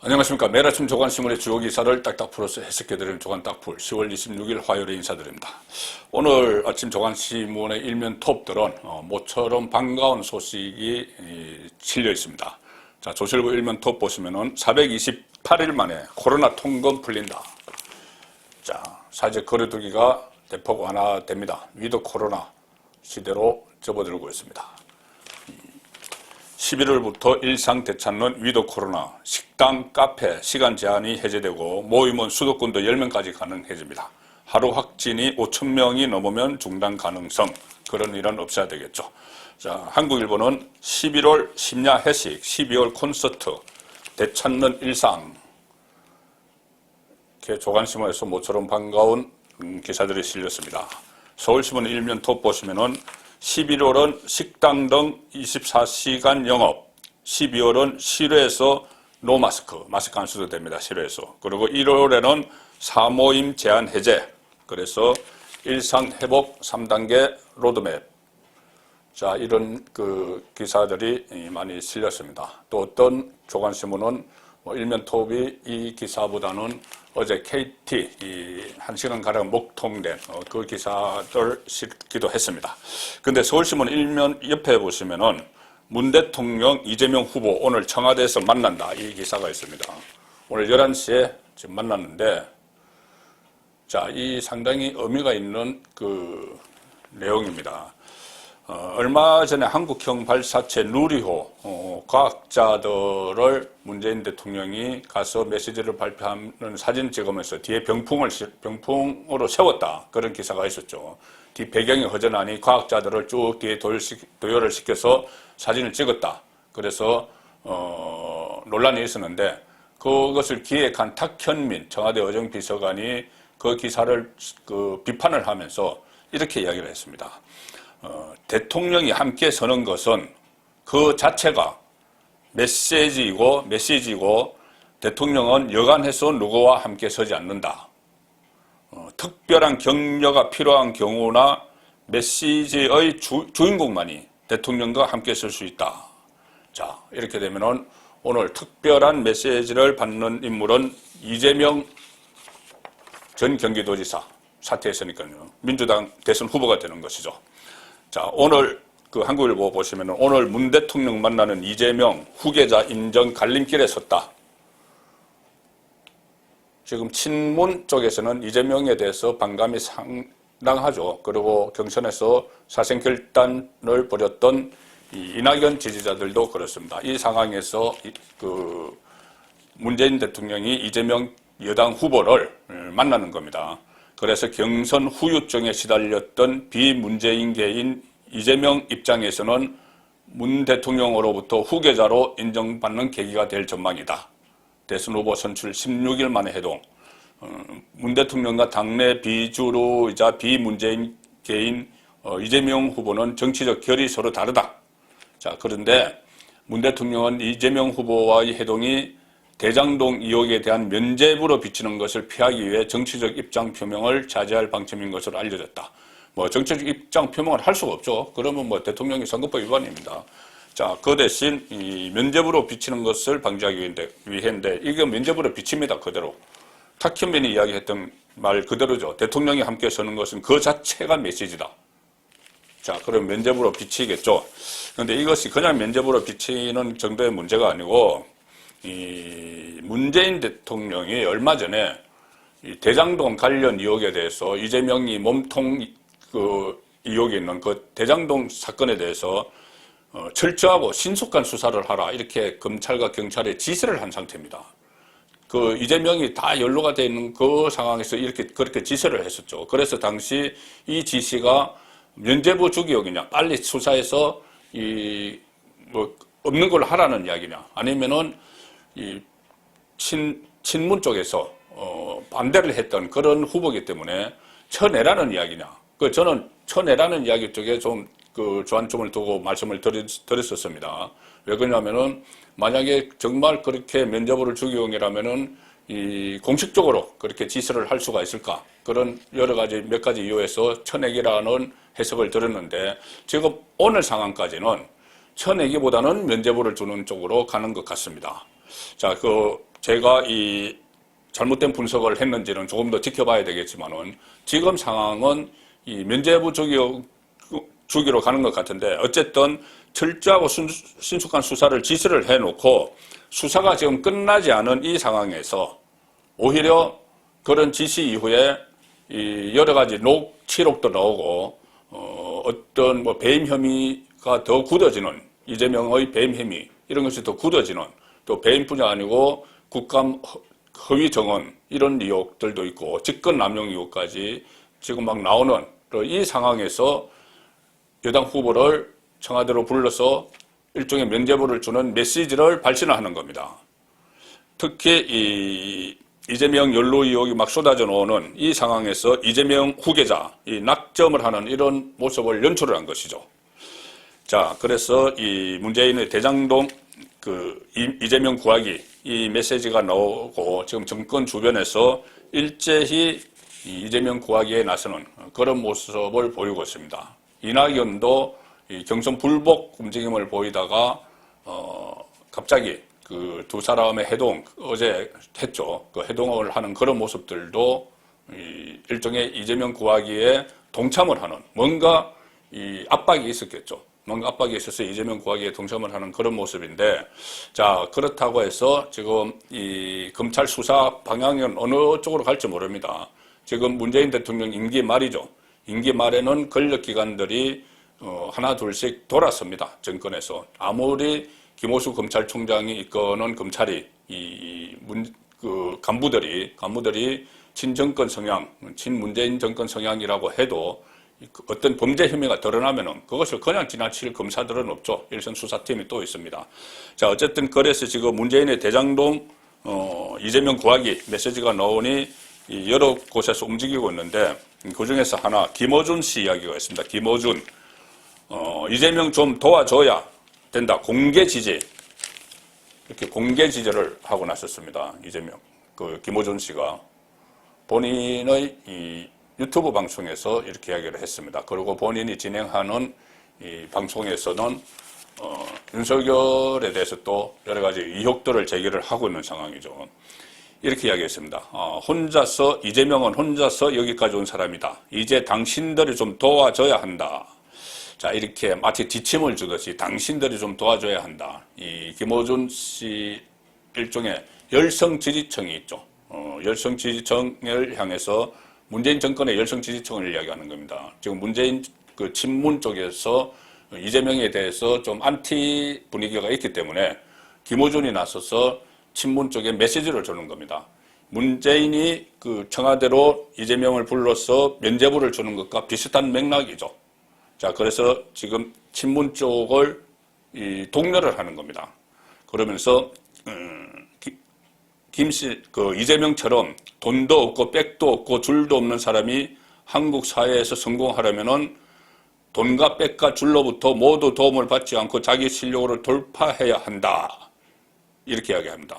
안녕하십니까. 매일 아침 조간신문의 주요 기사를 딱딱 풀어서 해석해드리는 조간딱풀 10월 26일 화요일에 인사드립니다. 오늘 아침 조간신문의 일면 톱들은 모처럼 반가운 소식이 실려 있습니다. 자, 조선일보 일면 톱 보시면은 428일 만에 코로나 통금 풀린다. 자, 사제 거리두기가 대폭 완화됩니다. 위드 코로나 시대로 접어들고 있습니다. 11월부터 일상 되찾는 위드 코로나, 식당, 카페, 시간 제한이 해제되고 모임은 수도권도 10명까지 가능해집니다. 하루 확진이 5,000명이 넘으면 중단 가능성, 그런 일은 없어야 되겠죠. 자, 한국일보는 11월 심야 회식, 12월 콘서트, 되찾는 일상. 이렇게 조간신문에서 모처럼 반가운 기사들이 실렸습니다. 서울신문 일면 톱 보시면은 11월은 식당 등 24시간 영업, 12월은 실외에서 노마스크, 마스크 안 써도 됩니다. 실외에서. 그리고 1월에는 사모임 제한 해제, 그래서 일상 회복 3단계 로드맵. 자, 이런 기사들이 많이 실렸습니다. 또 어떤 조간신문은 일면 톱이 이 기사보다는 어제 KT 1시간가량 목통된 그 기사들 실기도 했습니다. 근데 서울신문 일면 옆에 보시면은 문 대통령 이재명 후보 오늘 청와대에서 만난다. 이 기사가 있습니다. 오늘 11시에 지금 만났는데, 자, 이 상당히 의미가 있는 내용입니다. 얼마 전에 한국형 발사체 누리호 과학자들을 문재인 대통령이 가서 메시지를 발표하는 사진 찍으면서 뒤에 병풍으로 세웠다. 그런 기사가 있었죠. 뒤 배경이 허전하니 과학자들을 쭉 뒤에 도열을 시켜서 사진을 찍었다. 그래서 논란이 있었는데 그것을 기획한 탁현민 청와대 의정비서관이 그 기사를 비판을 하면서 이렇게 이야기를 했습니다. 대통령이 함께 서는 것은 그 자체가 메시지이고 대통령은 여간해서 누구와 함께 서지 않는다. 특별한 격려가 필요한 경우나 메시지의 주인공만이 대통령과 함께 설 수 있다. 자, 이렇게 되면은 오늘 특별한 메시지를 받는 인물은 이재명 전 경기도지사 사퇴했으니까요. 민주당 대선 후보가 되는 것이죠. 자, 오늘 한국일보 보시면 오늘 문 대통령 만나는 이재명 후계자 인정 갈림길에 섰다. 지금 친문 쪽에서는 이재명에 대해서 반감이 상당하죠. 그리고 경선에서 사생결단을 벌였던 이낙연 지지자들도 그렇습니다. 이 상황에서 문재인 대통령이 이재명 여당 후보를 만나는 겁니다. 그래서 경선 후유증에 시달렸던 비문재인계인 이재명 입장에서는 문 대통령으로부터 후계자로 인정받는 계기가 될 전망이다. 대선 후보 선출 16일 만에 해동. 문 대통령과 당내 비주류이자 비문재인계인 이재명 후보는 정치적 결이 서로 다르다. 자, 그런데 문 대통령은 이재명 후보와의 해동이 대장동 의혹에 대한 면죄부로 비치는 것을 피하기 위해 정치적 입장 표명을 자제할 방침인 것으로 알려졌다. 정치적 입장 표명을 할 수가 없죠. 그러면 대통령이 선거법 위반입니다. 자, 그 대신 이 면죄부로 비치는 것을 방지하기 위해인데 이게 면죄부로 비칩니다. 그대로. 탁현민이 이야기했던 말 그대로죠. 대통령이 함께 서는 것은 그 자체가 메시지다. 자, 그럼 면죄부로 비치겠죠. 그런데 이것이 그냥 면죄부로 비치는 정도의 문제가 아니고 이 문재인 대통령이 얼마 전에 이 대장동 관련 의혹에 대해서 이재명이 몸통 의혹이 있는 그 대장동 사건에 대해서 철저하고 신속한 수사를 하라 이렇게 검찰과 경찰에 지시를 한 상태입니다. 이재명이 다 연루가 되어 있는 그 상황에서 그렇게 지시를 했었죠. 그래서 당시 이 지시가 면죄부 주기용이냐, 빨리 수사해서 없는 걸 하라는 이야기냐, 아니면은 친문 쪽에서 반대를 했던 그런 후보이기 때문에 쳐내라는 이야기냐. 저는 쳐내라는 이야기 쪽에 좀 주안점을 두고 말씀을 드렸었습니다. 왜 그러냐면은 만약에 정말 그렇게 면죄부를 주기용이라면은 공식적으로 그렇게 지시를 할 수가 있을까? 그런 몇 가지 이유에서 쳐내기라는 해석을 드렸는데 지금 오늘 상황까지는 쳐내기보다는 면죄부를 주는 쪽으로 가는 것 같습니다. 자, 제가 이 잘못된 분석을 했는지는 조금 더 지켜봐야 되겠지만은 지금 상황은 이 면죄부 주기로 가는 것 같은데 어쨌든 철저하고 신속한 수사를 지시를 해놓고 수사가 지금 끝나지 않은 이 상황에서 오히려 그런 지시 이후에 이 여러 가지 녹취록도 나오고 어떤 뭐 배임 혐의가 더 굳어지는 이재명의 배임 혐의 이런 것이 더 굳어지는 또 배임뿐이 아니고 국감 허위 정원 이런 의혹들도 있고 직권 남용 의혹까지 지금 막 나오는 이 상황에서 여당 후보를 청와대로 불러서 일종의 면죄부를 주는 메시지를 발신하는 겁니다. 특히 이재명 연루 의혹이 막 쏟아져 나오는 이 상황에서 이재명 후계자, 이 낙점을 하는 이런 모습을 연출을 한 것이죠. 자, 그래서 이 문재인의 대장동 이재명 구하기 이 메시지가 나오고 지금 정권 주변에서 일제히 이재명 구하기에 나서는 그런 모습을 보이고 있습니다. 이낙연도 경선 불복 움직임을 보이다가 갑자기 그 두 사람의 해동 어제 했죠. 그 해동을 하는 그런 모습들도 일종의 이재명 구하기에 동참을 하는 뭔가 이 압박이 있었겠죠. 뭔가 압박이 있어서 이재명 구하기에 동참을 하는 그런 모습인데, 자, 그렇다고 해서 지금 이 검찰 수사 방향은 어느 쪽으로 갈지 모릅니다. 지금 문재인 대통령 임기 말이죠. 임기 말에는 권력기관들이 하나 둘씩 돌아섭니다. 정권에서. 아무리 김호수 검찰총장이 이끄는 검찰이 간부들이 친정권 성향, 친문재인 정권 성향이라고 해도 어떤 범죄 혐의가 드러나면은 그것을 그냥 지나칠 검사들은 없죠. 일선 수사팀이 또 있습니다. 자, 어쨌든 그래서 지금 문재인의 대장동 이재명 구하기 메시지가 나오니 여러 곳에서 움직이고 있는데 그 중에서 하나 김어준 씨 이야기가 있습니다. 김어준 이재명 좀 도와줘야 된다. 공개 지지 이렇게 공개 지지를 하고 나섰습니다. 이재명 김어준 씨가 본인의 이 유튜브 방송에서 이렇게 이야기를 했습니다. 그리고 본인이 진행하는 이 방송에서는 윤석열에 대해서 또 여러 가지 의혹들을 제기를 하고 있는 상황이죠. 이렇게 이야기했습니다. 이재명은 혼자서 여기까지 온 사람이다. 이제 당신들이 좀 도와줘야 한다. 자, 이렇게 마치 지침을 주듯이 당신들이 좀 도와줘야 한다. 이 김어준 씨 일종의 열성 지지층이 있죠. 열성 지지층을 향해서 문재인 정권의 열성 지지층을 이야기하는 겁니다. 지금 문재인 그 친문 쪽에서 이재명에 대해서 좀 안티 분위기가 있기 때문에 김어준이 나서서 친문 쪽에 메시지를 주는 겁니다. 문재인이 그 청와대로 이재명을 불러서 면죄부를 주는 것과 비슷한 맥락이죠. 자, 그래서 지금 친문 쪽을 독려를 하는 겁니다. 그러면서 이재명처럼 돈도 없고 백도 없고 줄도 없는 사람이 한국 사회에서 성공하려면은 돈과 백과 줄로부터 모두 도움을 받지 않고 자기 실력으로 돌파해야 한다. 이렇게 이야기합니다.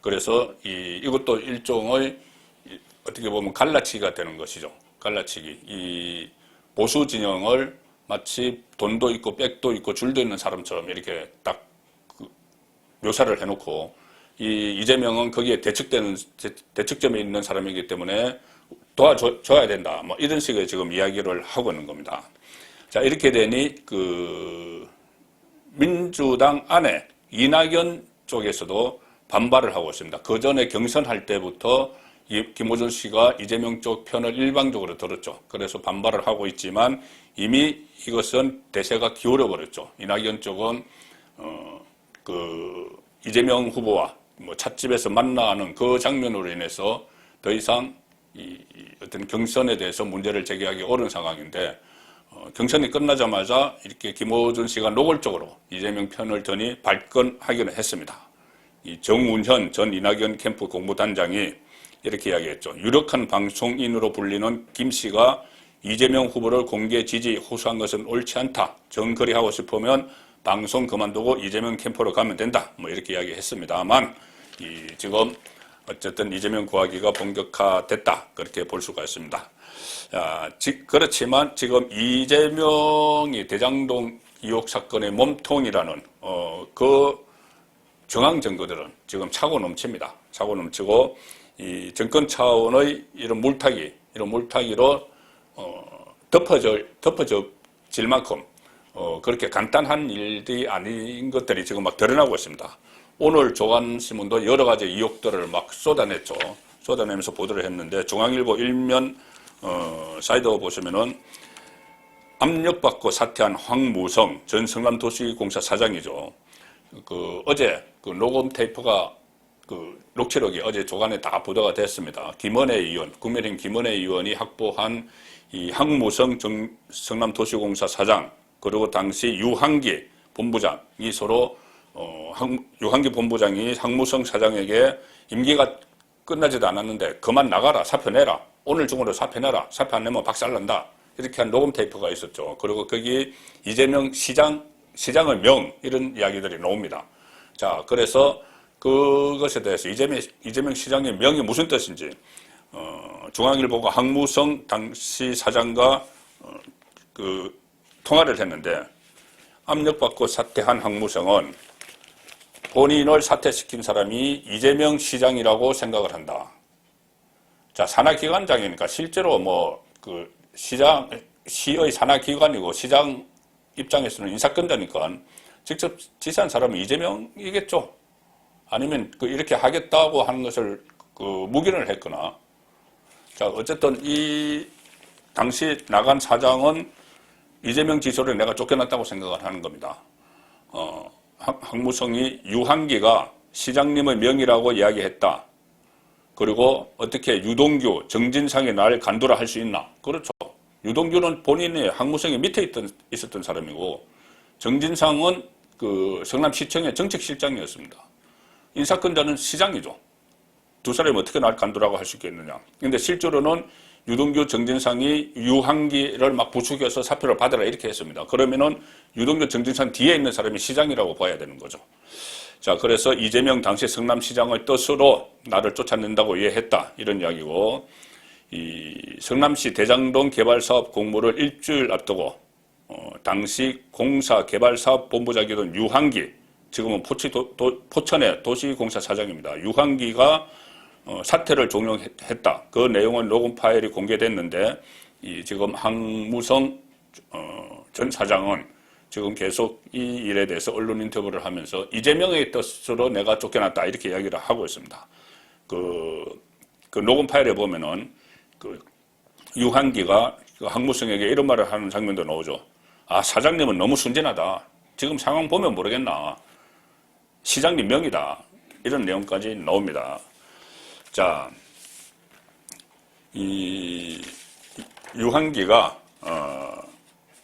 그래서 이것도 일종의 어떻게 보면 갈라치기가 되는 것이죠. 갈라치기. 이 보수 진영을 마치 돈도 있고 백도 있고 줄도 있는 사람처럼 이렇게 딱 묘사를 해놓고 이재명은 거기에 대척점에 있는 사람이기 때문에 도와줘야 된다. 뭐 이런 식의 지금 이야기를 하고 있는 겁니다. 자, 이렇게 되니 민주당 안에 이낙연 쪽에서도 반발을 하고 있습니다. 그 전에 경선할 때부터 김어준 씨가 이재명 쪽 편을 일방적으로 들었죠. 그래서 반발을 하고 있지만 이미 이것은 대세가 기울어 버렸죠. 이낙연 쪽은 이재명 후보와 찻집에서 만나는 그 장면으로 인해서 더 이상 어떤 경선에 대해서 문제를 제기하기 어려운 상황인데 경선이 끝나자마자 이렇게 김어준 씨가 노골적으로 이재명 편을 드니 발끈하기는 했습니다. 이 정운현 전 이낙연 캠프 공보단장이 이렇게 이야기했죠. 유력한 방송인으로 불리는 김 씨가 이재명 후보를 공개 지지 호소한 것은 옳지 않다. 정거리하고 싶으면 방송 그만두고 이재명 캠프로 가면 된다. 뭐 이렇게 이야기했습니다만 지금 어쨌든 이재명 구하기가 본격화됐다. 그렇게 볼 수가 있습니다. 그렇지만 지금 이재명이 대장동 의혹 사건의 몸통이라는 그 중앙 정거들은 지금 차고 넘칩니다. 차고 넘치고 이 정권 차원의 이런 물타기로 덮어질 만큼 그렇게 간단한 일이 아닌 것들이 지금 막 드러나고 있습니다. 오늘 조간신문도 여러 가지 의혹들을 막 쏟아냈죠. 쏟아내면서 보도를 했는데 중앙일보 일면 사이드 보시면은 압력받고 사퇴한 황무성 전 성남도시공사 사장이죠. 어제 녹음 테이프가 녹취록이 어제 조간에 다 보도가 됐습니다. 김은혜 의원, 국민의힘 김은혜 의원이 확보한 이 황무성 성남도시공사 사장 그리고 당시 유한기 본부장이 서로 유한기 본부장이 황무성 사장에게 임기가 끝나지도 않았는데 그만 나가라, 사표 내라, 오늘 중으로 사표 내라, 사표 안 내면 박살난다, 이렇게 한 녹음 테이프가 있었죠. 그리고 거기 이재명 시장의 명, 이런 이야기들이 나옵니다. 자, 그래서 그것에 대해서 이재명 시장의 명이 무슨 뜻인지 중앙일보가 황무성 당시 사장과 통화를 했는데, 압력받고 사퇴한 황무성은 본인을 사퇴시킨 사람이 이재명 시장이라고 생각을 한다. 자, 산하기관장이니까 실제로 시의 산하기관이고 시장 입장에서는 인사권자니까 직접 지시한 사람은 이재명이겠죠. 아니면 이렇게 하겠다고 하는 것을 묵인을 했거나. 자, 어쨌든 이 당시 나간 사장은 이재명 지시로 내가 쫓겨났다고 생각을 하는 겁니다. 황무성이 유한기가 시장님의 명이라고 이야기했다. 그리고 어떻게 유동규, 정진상이 날 간두라 할 수 있나? 그렇죠. 유동규는 본인이 황무성이 밑에 있었던 사람이고, 정진상은 성남시청의 정책실장이었습니다. 인사권자는 시장이죠. 두 사람이 어떻게 날 간두라고 할 수 있겠느냐. 근데 실제로는 유동규, 정진상이 유한기를 막 부추겨서 사표를 받으라 이렇게 했습니다. 그러면은 유동규, 정진상 뒤에 있는 사람이 시장이라고 봐야 되는 거죠. 자, 그래서 이재명 당시 성남시장의 뜻으로 나를 쫓아낸다고 이해했다, 이런 이야기고, 이 성남시 대장동 개발사업 공모를 일주일 앞두고 당시 공사개발사업 본부장이던 유한기, 지금은 포천의 도시공사 사장입니다. 유한기가 사퇴를 종용했다. 그 내용은 녹음 파일이 공개됐는데, 지금 황무성 전 사장은 지금 계속 이 일에 대해서 언론 인터뷰를 하면서 이재명의 뜻으로 내가 쫓겨났다, 이렇게 이야기를 하고 있습니다. 그 녹음 파일에 보면은 유한기가 황무성에게 이런 말을 하는 장면도 나오죠. 아, 사장님은 너무 순진하다. 지금 상황 보면 모르겠나. 시장님 명이다. 이런 내용까지 나옵니다. 자, 이 유한기가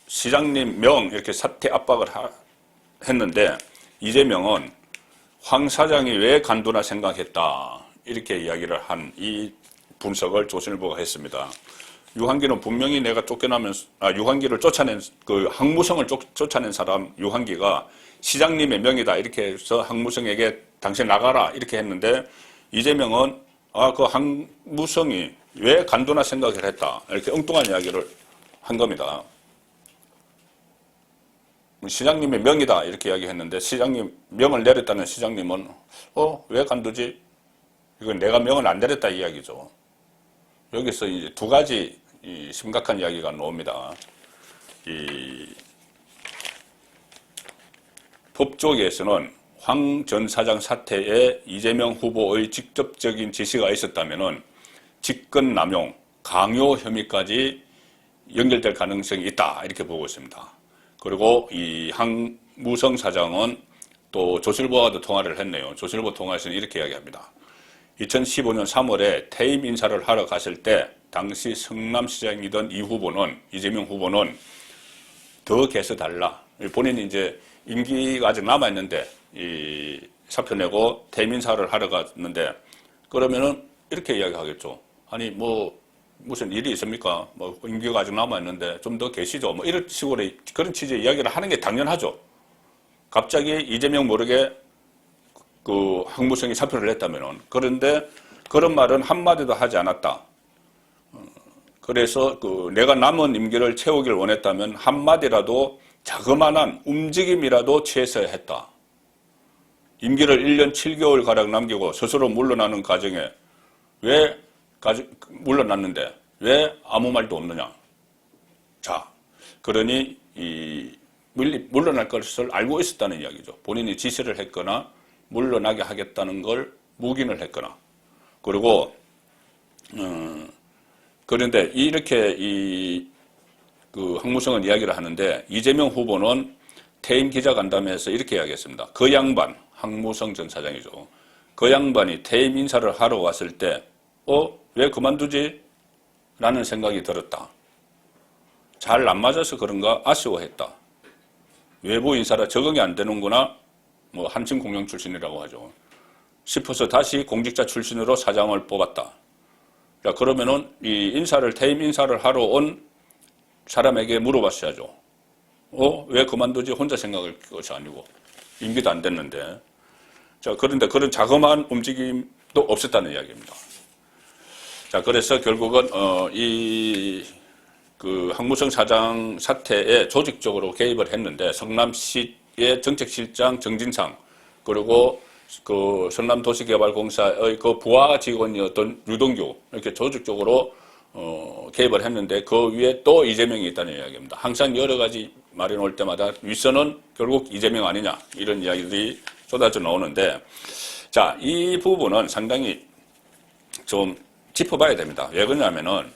시장님 명 이렇게 사퇴 압박을 했는데, 이재명은 황 사장이 왜 간두나 생각했다, 이렇게 이야기를 한 이 분석을 조선일보가 했습니다. 유한기는 분명히 내가 유한기를 쫓아낸, 황무성을 쫓아낸 사람 유한기가 시장님의 명이다, 이렇게 해서 황무성에게 당신 나가라, 이렇게 했는데, 이재명은 그 황무성이 왜 간두나 생각을 했다, 이렇게 엉뚱한 이야기를 한 겁니다. 시장님의 명이다, 이렇게 이야기했는데, 시장님 명을 내렸다는 시장님은 왜 간두지? 이건 내가 명을 안 내렸다, 이 이야기죠. 여기서 이제 두 가지 심각한 이야기가 나옵니다. 법조계에서는 황 전 사장 사퇴에 이재명 후보의 직접적인 지시가 있었다면은 직권 남용, 강요 혐의까지 연결될 가능성이 있다, 이렇게 보고 있습니다. 그리고 이 황무성 사장은 또 조선일보와도 통화를 했네요. 조선일보 통화에서는 이렇게 이야기합니다. 2015년 3월에 퇴임 인사를 하러 갔을 때 당시 성남시장이던 이재명 후보는 더 개서 달라. 본인이 이제 임기가 아직 남아있는데 사표 내고 퇴임 인사를 하러 갔는데, 그러면은 이렇게 이야기하겠죠. 아니 무슨 일이 있습니까? 임기가 아직 남아있는데 좀 더 계시죠. 이런 식으로 그런 취지의 이야기를 하는 게 당연하죠. 갑자기 이재명 모르게 황무성이 사표를 냈다면은. 그런데 그런 말은 한마디도 하지 않았다. 그래서 내가 남은 임기를 채우기를 원했다면 한마디라도 자그마한 움직임이라도 취했어야 했다. 임기를 1년 7개월 가량 남기고 스스로 물러나는 과정에 물러났는데 왜 아무 말도 없느냐. 자, 그러니 물러날 것을 알고 있었다는 이야기죠. 본인이 지시를 했거나 물러나게 하겠다는 걸 묵인을 했거나. 그리고 그런데 이렇게 그 황무성은 이야기를 하는데 이재명 후보는 퇴임 기자간담회에서 이렇게 이야기했습니다. 그 양반, 황무성 전 사장이죠. 그 양반이 퇴임 인사를 하러 왔을 때 왜 그만두지? 라는 생각이 들었다. 잘 안 맞아서 그런가 아쉬워했다. 외부 인사라 적응이 안 되는구나. 뭐 한층 공영 출신이라고 하죠. 싶어서 다시 공직자 출신으로 사장을 뽑았다. 자, 그러면은 이 퇴임 인사를 하러 온 사람에게 물어봤어야죠. 왜 그만두지? 혼자 생각할 것이 아니고 임기도 안 됐는데. 자, 그런데 그런 자그마한 움직임도 없었다는 이야기입니다. 자, 그래서 결국은 그 황무성 사장 사태에 조직적으로 개입을 했는데 성남시의 정책실장 정진상 그리고 그 성남도시개발공사의 그 부하 직원이었던 유동규 이렇게 조직적으로 개입을 했는데 그 위에 또 이재명이 있다는 이야기입니다. 항상 여러 가지 말이 나올 때마다 윗선은 결국 이재명 아니냐 이런 이야기들이 쏟아져 나오는데 자, 이 부분은 상당히 좀 짚어봐야 됩니다. 왜 그러냐면은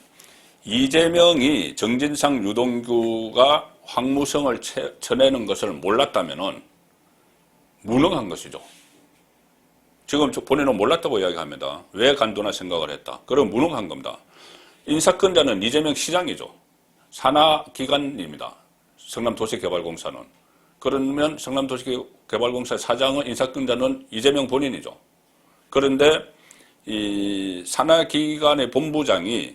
이재명이 정진상 유동규가 황무성을 쳐내는 것을 몰랐다면은 무능한 것이죠. 지금 본인은 몰랐다고 이야기합니다. 왜 간두나 생각을 했다. 그럼 무능한 겁니다. 인사권자는 이재명 시장이죠. 산하기관입니다. 성남도시개발공사는. 그러면 성남도시개발공사 사장은 인사권자는 이재명 본인이죠. 그런데 이 산하기관의 본부장이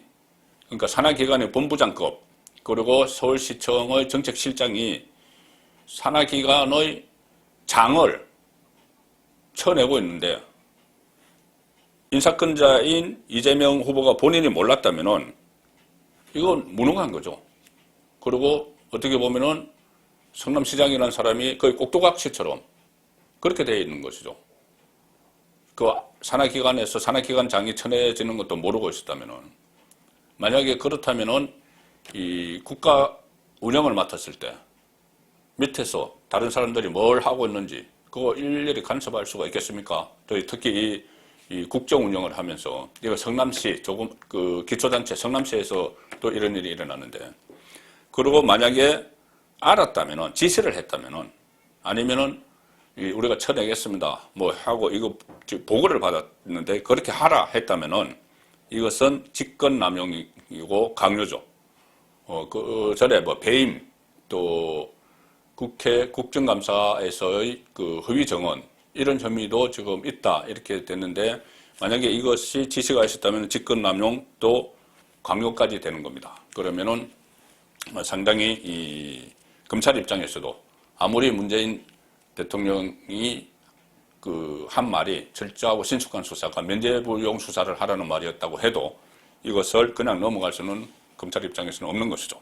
그러니까 산하기관의 본부장급 그리고 서울시청의 정책실장이 산하기관의 장을 쳐내고 있는데 인사권자인 이재명 후보가 본인이 몰랐다면은 이건 무능한 거죠. 그리고 어떻게 보면은 성남시장이라는 사람이 거의 꼭두각시처럼 그렇게 되어 있는 것이죠. 그 산하기관에서 산하기관장이 쳐내지는 것도 모르고 있었다면은 만약에 그렇다면은 이 국가 운영을 맡았을 때 밑에서 다른 사람들이 뭘 하고 있는지 그거 일일이 간섭할 수가 있겠습니까? 특히 이 국정 운영을 하면서 이거 성남시 조금 그 기초단체 성남시에서 또 이런 일이 일어났는데 그리고 만약에 알았다면은 지시를 했다면은 아니면은 우리가 쳐내겠습니다. 뭐 하고 이거 보고를 받았는데 그렇게 하라 했다면은 이것은 직권남용이고 강요죠. 그 전에 뭐 배임 또 국회 국정감사에서의 그 허위 정원 이런 혐의도 지금 있다 이렇게 됐는데 만약에 이것이 지시가 있었다면 직권남용 또 강요까지 되는 겁니다. 그러면은 상당히 이 검찰 입장에서도 아무리 문재인 대통령이 그 한 말이 철저하고 신속한 수사가 면죄부용 수사를 하라는 말이었다고 해도 이것을 그냥 넘어갈 수는 검찰 입장에서는 없는 것이죠.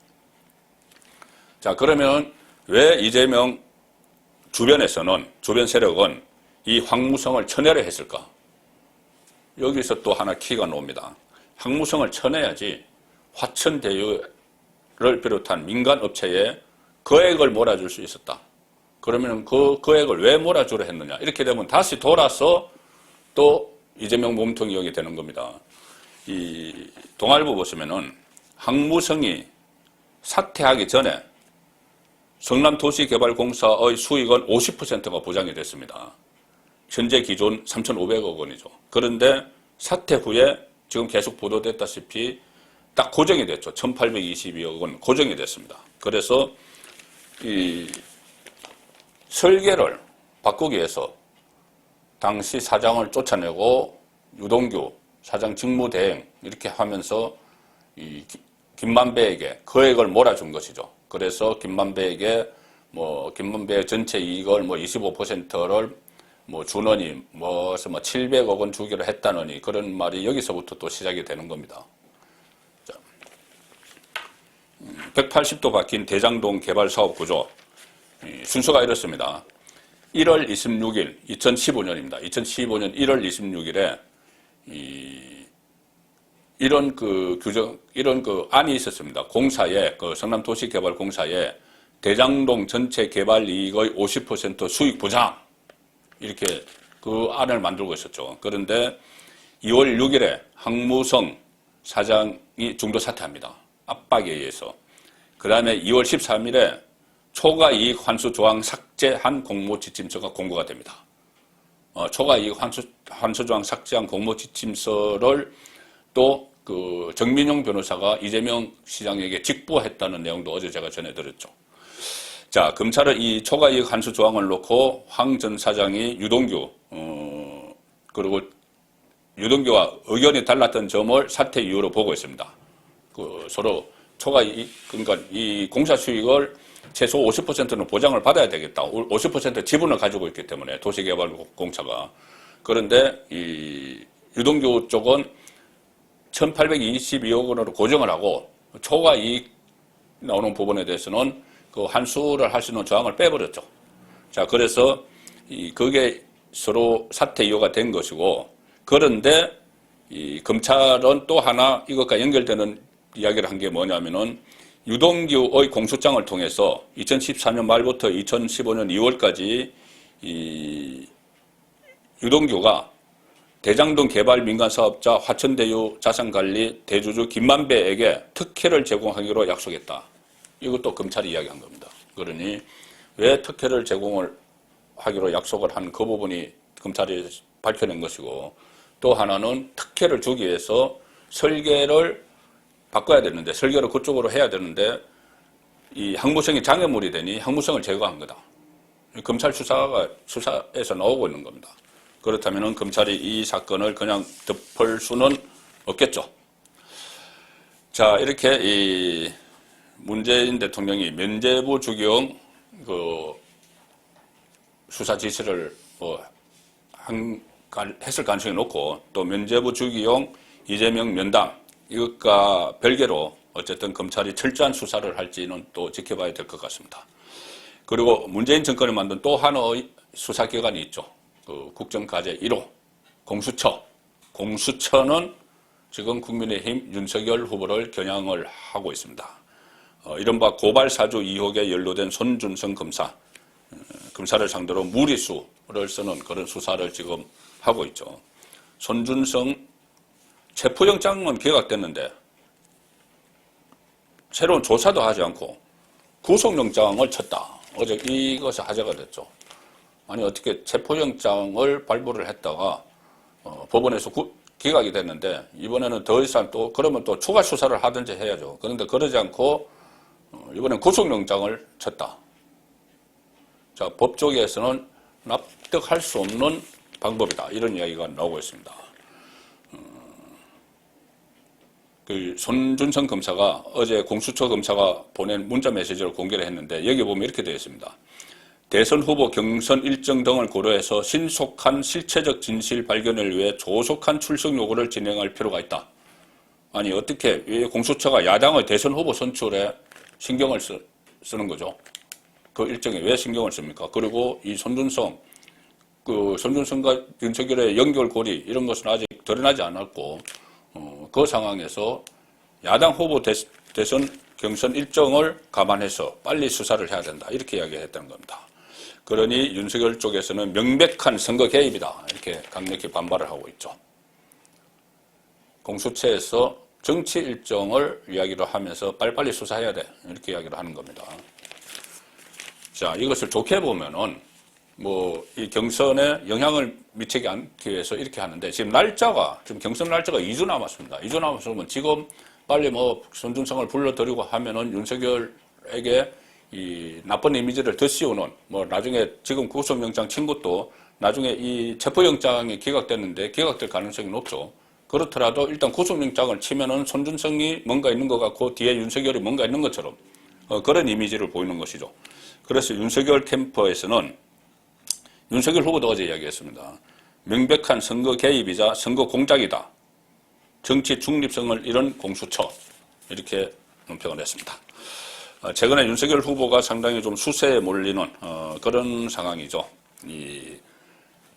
자, 그러면 왜 이재명 주변 세력은 이 황무성을 쳐내려 했을까? 여기서 또 하나 키가 나옵니다. 황무성을 쳐내야지 화천대유를 비롯한 민간 업체에 거액을 몰아줄 수 있었다. 그러면 그 거액을 왜 몰아주려 했느냐? 이렇게 되면 다시 돌아서 또 이재명 몸통이 여기 되는 겁니다. 이 동아일보 보시면은 황무성이 사퇴하기 전에 성남도시개발공사의 수익은 50%가 보장이 됐습니다. 현재 기존 3,500억 원이죠. 그런데 사퇴 후에 지금 계속 보도됐다시피 딱 고정이 됐죠. 1,822억 원 고정이 됐습니다. 그래서 이 설계를 바꾸기 위해서 당시 사장을 쫓아내고 유동규 사장 직무대행 이렇게 하면서 이 김만배에게 거액을 몰아준 것이죠. 그래서 김만배에게 김만배 전체 이익을 25%를 주느니 700억 원 주기로 했다느니 그런 말이 여기서부터 또 시작이 되는 겁니다. 자, 180도 바뀐 대장동 개발 사업 구조. 순서가 이렇습니다. 1월 26일, 2015년입니다. 2015년 1월 26일에 이런 안이 있었습니다. 공사에, 성남도시개발공사에 대장동 전체 개발 이익의 50% 수익 보장, 이렇게 그 안을 만들고 있었죠. 그런데 2월 6일에 황무성 사장이 중도 사퇴합니다. 압박에 의해서. 그 다음에 2월 13일에 초과이익 환수 조항 삭제한 공모지침서가 공고가 됩니다. 초과이익 환수 조항 삭제한 공모지침서를 또 그 정민용 변호사가 이재명 시장에게 직보했다는 내용도 어제 제가 전해드렸죠. 자, 검찰은 이 초과이익 환수 조항을 놓고 황 전 사장이 유동규, 그리고 유동규와 의견이 달랐던 점을 사퇴 이유로 보고 있습니다. 서로 초과이익, 그러니까 이 공사 수익을 최소 50%는 보장을 받아야 되겠다. 50% 지분을 가지고 있기 때문에 도시개발공사가. 그런데 이 유동규 쪽은 1,822억 원으로 고정을 하고 초과이익 나오는 부분에 대해서는 그 환수를 할 수 있는 조항을 빼버렸죠. 자, 그래서 그게 서로 사퇴 이유가 된 것이고, 그런데 이 검찰은 또 하나 이것과 연결되는 이야기를 한 게 뭐냐면은 유동규의 공소장을 통해서 2014년 말부터 2015년 2월까지 이 유동규가 대장동 개발 민간사업자 화천대유 자산관리 대주주 김만배에게 특혜를 제공하기로 약속했다. 이것도 검찰이 이야기한 겁니다. 그러니 왜 특혜를 제공을 하기로 약속을 한 그 부분이 검찰이 밝혀낸 것이고, 또 하나는 특혜를 주기 위해서 설계를 바꿔야 되는데, 설계를 그쪽으로 해야 되는데 이 항무성이 장애물이 되니 항무성을 제거한 거다. 검찰 수사에서 나오고 있는 겁니다. 그렇다면 검찰이 이 사건을 그냥 덮을 수는 없겠죠. 자, 이렇게 이 문재인 대통령이 면죄부 주기형 그 수사 지시를 했을 가능성이 높고, 또 면죄부 주기형 이재명 면담, 이것과 별개로 어쨌든 검찰이 철저한 수사를 할지는 또 지켜봐야 될 것 같습니다. 그리고 문재인 정권이 만든 또 하나의 수사기관이 있죠. 그 국정과제 1호 공수처. 공수처는 지금 국민의힘 윤석열 후보를 겨냥을 하고 있습니다. 이른바 고발사주 의혹에 연루된 손준성 검사를 상대로 무리수를 쓰는 그런 수사를 지금 하고 있죠. 손준성 체포영장은 기각됐는데 새로운 조사도 하지 않고 구속영장을 쳤다. 어제 이것이 화제가 됐죠. 아니, 어떻게 체포영장을 발부를 했다가 법원에서 기각이 됐는데, 이번에는 더 이상 또 그러면 또 추가 수사를 하든지 해야죠. 그런데 그러지 않고 이번엔 구속영장을 쳤다. 자, 법조계에서는 납득할 수 없는 방법이다. 이런 이야기가 나오고 있습니다. 그 손준성 검사가 어제 공수처 검사가 보낸 문자 메시지를 공개를 했는데, 여기 보면 이렇게 되어 있습니다. 대선 후보 경선 일정 등을 고려해서 신속한 실체적 진실 발견을 위해 조속한 출석 요구를 진행할 필요가 있다. 아니, 어떻게 왜 공수처가 야당의 대선 후보 선출에 신경을 쓰는 거죠? 그 일정에 왜 신경을 씁니까? 그리고 이 손준성과 윤석열의 연결고리 이런 것은 아직 드러나지 않았고, 그 상황에서 야당 후보 대선 경선 일정을 감안해서 빨리 수사를 해야 된다. 이렇게 이야기했다는 겁니다. 그러니 윤석열 쪽에서는 명백한 선거 개입이다. 이렇게 강력히 반발을 하고 있죠. 공수처에서 정치 일정을 이야기를 하면서 빨리빨리 수사해야 돼. 이렇게 이야기를 하는 겁니다. 자, 이것을 좋게 보면은 이 경선에 영향을 미치지 않기 위해서 이렇게 하는데, 지금 경선 날짜가 2주 남았습니다. 2주 남았으면 지금 빨리 손준성을 불러들이고 하면은 윤석열에게 이 나쁜 이미지를 더 씌우는, 나중에 지금 구속영장 친 것도 나중에 이 체포영장이 기각됐는데 기각될 가능성이 높죠. 그렇더라도 일단 구속영장을 치면은 손준성이 뭔가 있는 것 같고 뒤에 윤석열이 뭔가 있는 것처럼 그런 이미지를 보이는 것이죠. 그래서 윤석열 캠프에서는 윤석열 후보도 어제 이야기했습니다. 명백한 선거 개입이자 선거 공작이다. 정치 중립성을 잃은 공수처. 이렇게 논평을 했습니다. 최근에 윤석열 후보가 상당히 좀 수세에 몰리는 그런 상황이죠. 이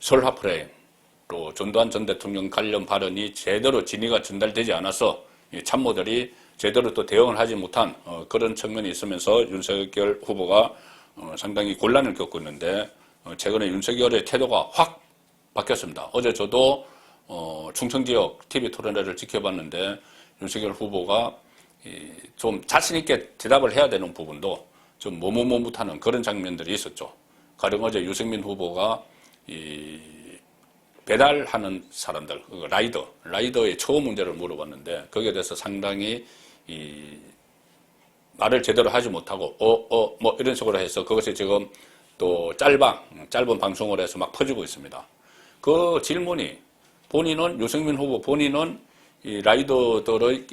설화프레임 또 전두환 전 대통령 관련 발언이 제대로 진위가 전달되지 않아서 이 참모들이 제대로 또 대응을 하지 못한 그런 측면이 있으면서 윤석열 후보가 상당히 곤란을 겪고 있는데 최근에 윤석열의 태도가 확 바뀌었습니다. 어제 저도 충청 지역 TV 토론회를 지켜봤는데 윤석열 후보가 좀 자신 있게 대답을 해야 되는 부분도 좀 머뭇머뭇하는 그런 장면들이 있었죠. 가령 어제 유승민 후보가 배달하는 사람들, 라이더의 처우 문제를 물어봤는데 거기에 대해서 상당히 말을 제대로 하지 못하고 뭐 이런 식으로 해서 그것이 지금 또 짧은 방송을 해서 막 퍼지고 있습니다. 그 질문이 본인은 유승민 후보 본인은 이 라이더들의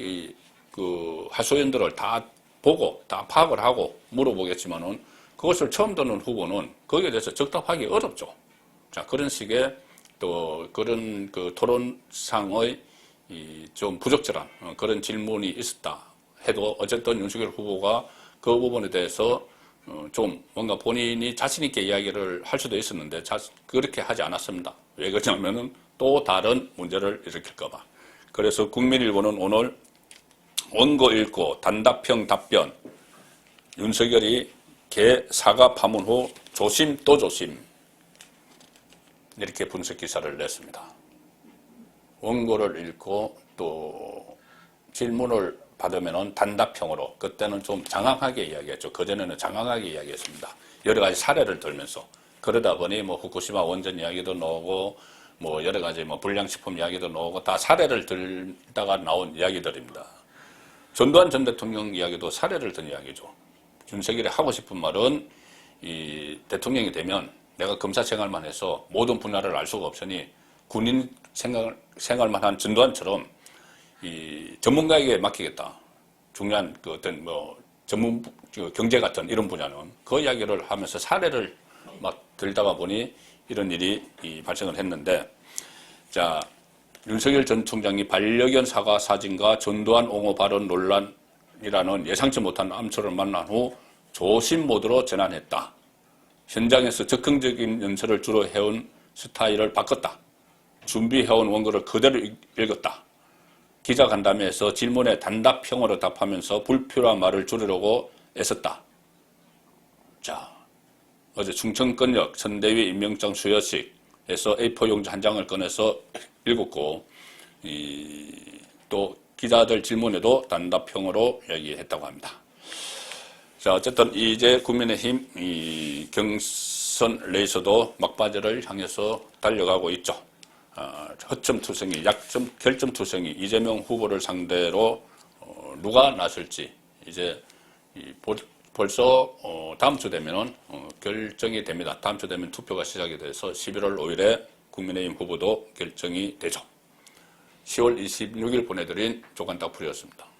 그 하소연들을 다 보고 다 파악을 하고 물어보겠지만은 그것을 처음 듣는 후보는 거기에 대해서 적답하기 어렵죠. 자, 그런 식의 또 그런 그 토론상의 좀 부적절한 그런 질문이 있었다 해도 어쨌든 윤석열 후보가 그 부분에 대해서 좀 뭔가 본인이 자신 있게 이야기를 할 수도 있었는데 그렇게 하지 않았습니다. 왜 그러냐면은 또 다른 문제를 일으킬까봐. 그래서 국민일보는 오늘 원고 읽고 단답형 답변 윤석열이 개 사과 파문 후 조심 또 조심 이렇게 분석 기사를 냈습니다. 원고를 읽고 또 질문을 받으면 단답형으로 그때는 좀 장황하게 이야기했죠. 그전에는 장황하게 이야기했습니다. 여러 가지 사례를 들면서 그러다 보니 뭐 후쿠시마 원전 이야기도 나오고 뭐 여러 가지 뭐 불량식품 이야기도 나오고 다 사례를 들다가 나온 이야기들입니다. 전두환 전 대통령 이야기도 사례를 든 이야기죠. 윤석열이 하고 싶은 말은 이 대통령이 되면 내가 검사 생활만 해서 모든 분야를 알 수가 없으니 군인 생활만 한 전두환처럼 이 전문가에게 맡기겠다. 중요한 그 어떤 뭐 전문 경제 같은 이런 분야는 그 이야기를 하면서 사례를 막 들다가 보니 이런 일이 발생을 했는데 자 윤석열 전 총장이 반려견 사과 사진과 전두환 옹호 발언 논란이라는 예상치 못한 암초를 만난 후 조심 모드로 전환했다. 현장에서 적극적인 연설을 주로 해온 스타일을 바꿨다. 준비해온 원고를 그대로 읽었다. 기자간담회에서 질문에 단답형으로 답하면서 불필요한 말을 줄이려고 애썼다. 자, 어제 충청권역 선대위 임명장 수여식에서 A4 용지 한 장을 꺼내서 읽었고 또 기자들 질문에도 단답형으로 얘기했다고 합니다. 자, 어쨌든 이제 국민의힘 경선 레이스도 막바지를 향해서 달려가고 있죠. 허점투성이, 결점투성이 이재명 후보를 상대로 누가 나설지 이제 벌써 다음 주 되면은 결정이 됩니다. 다음 주 되면 투표가 시작이 돼서 11월 5일에 국민의힘 후보도 결정이 되죠. 10월 26일 보내드린 조간닥풀이었습니다.